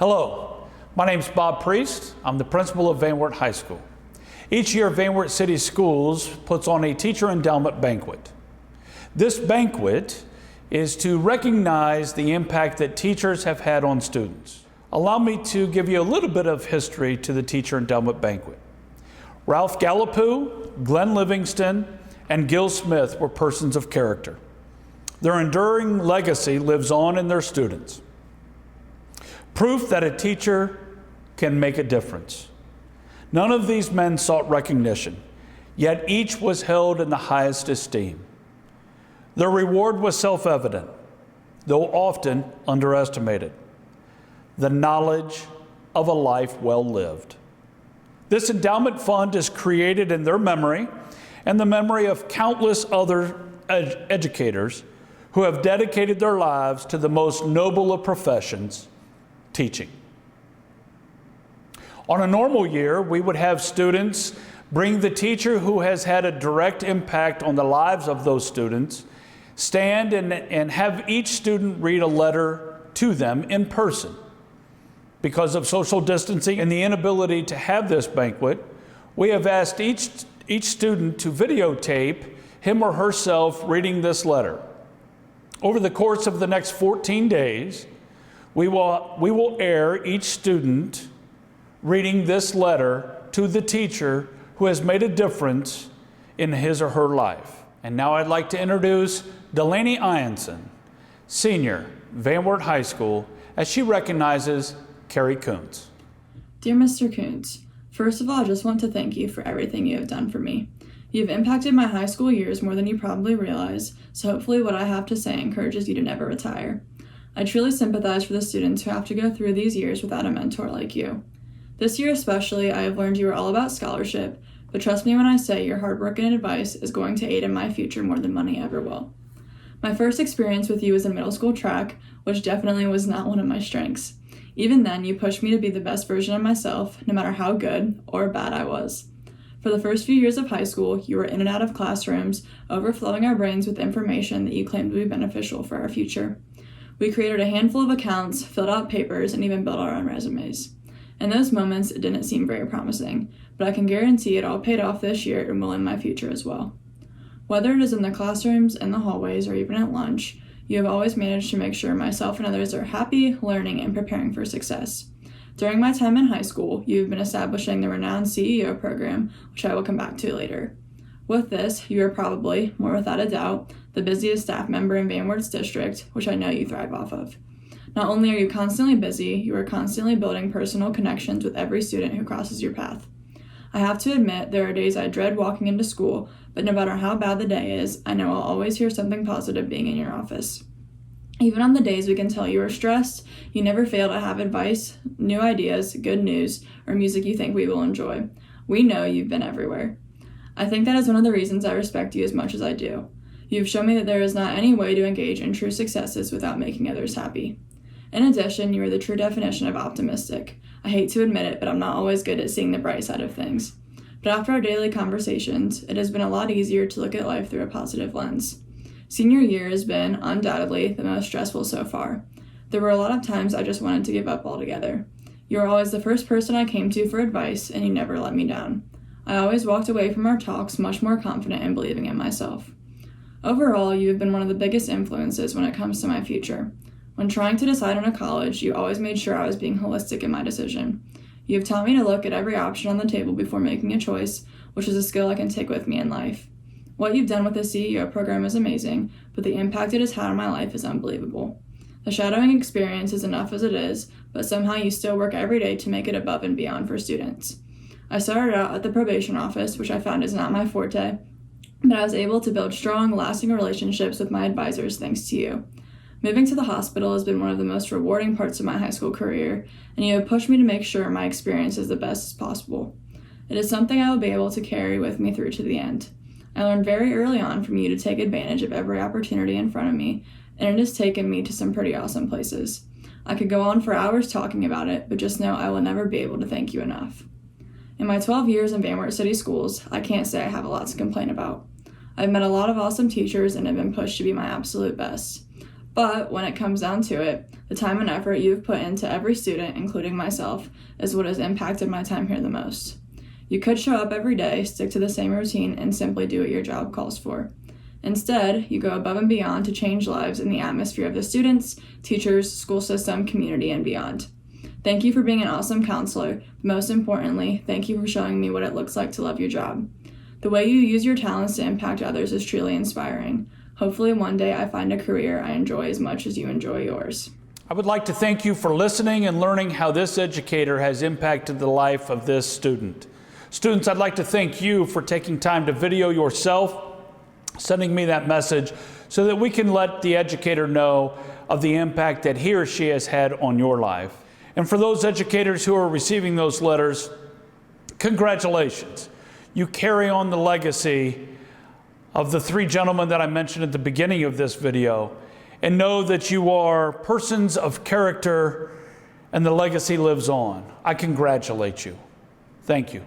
Hello, my name is Bob Priest. I'm the principal of Van Wert High School. Each year, Van Wert City Schools puts on a teacher endowment banquet. This banquet is to recognize the impact that teachers have had on students. Allow me to give you a little bit of history to the teacher endowment banquet. Ralph Gallipoo, Glenn Livingston, and Gil Smith were persons of character. Their enduring legacy lives on in their students. Proof that a teacher can make a difference. None of these men sought recognition, yet each was held in the highest esteem. Their reward was self-evident, though often underestimated: the knowledge of a life well lived. This endowment fund is created in their memory and the memory of countless other educators who have dedicated their lives to the most noble of professions, teaching. On a normal year, we would have students bring the teacher who has had a direct impact on the lives of those students, stand and have each student read a letter to them in person. Because of social distancing and the inability to have this banquet, we have asked each student to videotape him or herself reading this letter. Over the course of the next 14 days, we will air each student reading this letter to the teacher who has made a difference in his or her life. And now I'd like to introduce Delaney Ianson, senior, Van Wert High School, as she recognizes Carrie Coons. Dear Mr. Coons, first of all, I just want to thank you for everything you have done for me. You have impacted my high school years more than you probably realize, so hopefully what I have to say encourages you to never retire. I truly sympathize for the students who have to go through these years without a mentor like you. This year especially, I have learned you are all about scholarship, but trust me when I say your hard work and advice is going to aid in my future more than money ever will. My first experience with you was in middle school track, which definitely was not one of my strengths. Even then, you pushed me to be the best version of myself, no matter how good or bad I was. For the first few years of high school, you were in and out of classrooms, overflowing our brains with information that you claimed would be beneficial for our future. We created a handful of accounts, filled out papers, and even built our own resumes. In those moments, it didn't seem very promising, but I can guarantee it all paid off this year and will in my future as well. Whether it is in the classrooms, in the hallways, or even at lunch, you have always managed to make sure myself and others are happy, learning, and preparing for success. During my time in high school, you have been establishing the renowned CEO program, which I will come back to later. With this, you are probably, more without a doubt, the busiest staff member in Van Wert's district, which I know you thrive off of. Not only are you constantly busy, you are constantly building personal connections with every student who crosses your path. I have to admit, there are days I dread walking into school, but no matter how bad the day is, I know I'll always hear something positive being in your office. Even on the days we can tell you are stressed, you never fail to have advice, new ideas, good news, or music you think we will enjoy. We know you've been everywhere. I think that is one of the reasons I respect you as much as I do. You've shown me that there is not any way to engage in true successes without making others happy. In addition, you are the true definition of optimistic. I hate to admit it, but I'm not always good at seeing the bright side of things. But after our daily conversations, it has been a lot easier to look at life through a positive lens. Senior year has been, undoubtedly, the most stressful so far. There were a lot of times I just wanted to give up altogether. You were always the first person I came to for advice, and you never let me down. I always walked away from our talks much more confident and believing in myself. Overall, you have been one of the biggest influences when it comes to my future. When trying to decide on a college, you always made sure I was being holistic in my decision. You have taught me to look at every option on the table before making a choice, which is a skill I can take with me in life. What you've done with the CEO program is amazing, but the impact it has had on my life is unbelievable. The shadowing experience is enough as it is, but somehow you still work every day to make it above and beyond for students. I started out at the probation office, which I found is not my forte, but I was able to build strong, lasting relationships with my advisors thanks to you. Moving to the hospital has been one of the most rewarding parts of my high school career, and you have pushed me to make sure my experience is the best as possible. It is something I will be able to carry with me through to the end. I learned very early on from you to take advantage of every opportunity in front of me, and it has taken me to some pretty awesome places. I could go on for hours talking about it, but just know I will never be able to thank you enough. In my 12 years in Van Wert City Schools, I can't say I have a lot to complain about. I've met a lot of awesome teachers and have been pushed to be my absolute best. But when it comes down to it, the time and effort you've put into every student, including myself, is what has impacted my time here the most. You could show up every day, stick to the same routine, and simply do what your job calls for. Instead, you go above and beyond to change lives in the atmosphere of the students, teachers, school system, community, and beyond. Thank you for being an awesome counselor, but most importantly, thank you for showing me what it looks like to love your job. The way you use your talents to impact others is truly inspiring. Hopefully one day I find a career I enjoy as much as you enjoy yours. I would like to thank you for listening and learning how this educator has impacted the life of this student. Students, I'd like to thank you for taking time to video yourself, sending me that message so that we can let the educator know of the impact that he or she has had on your life. And for those educators who are receiving those letters, congratulations. You carry on the legacy of the three gentlemen that I mentioned at the beginning of this video, and know that you are persons of character and the legacy lives on. I congratulate you. Thank you.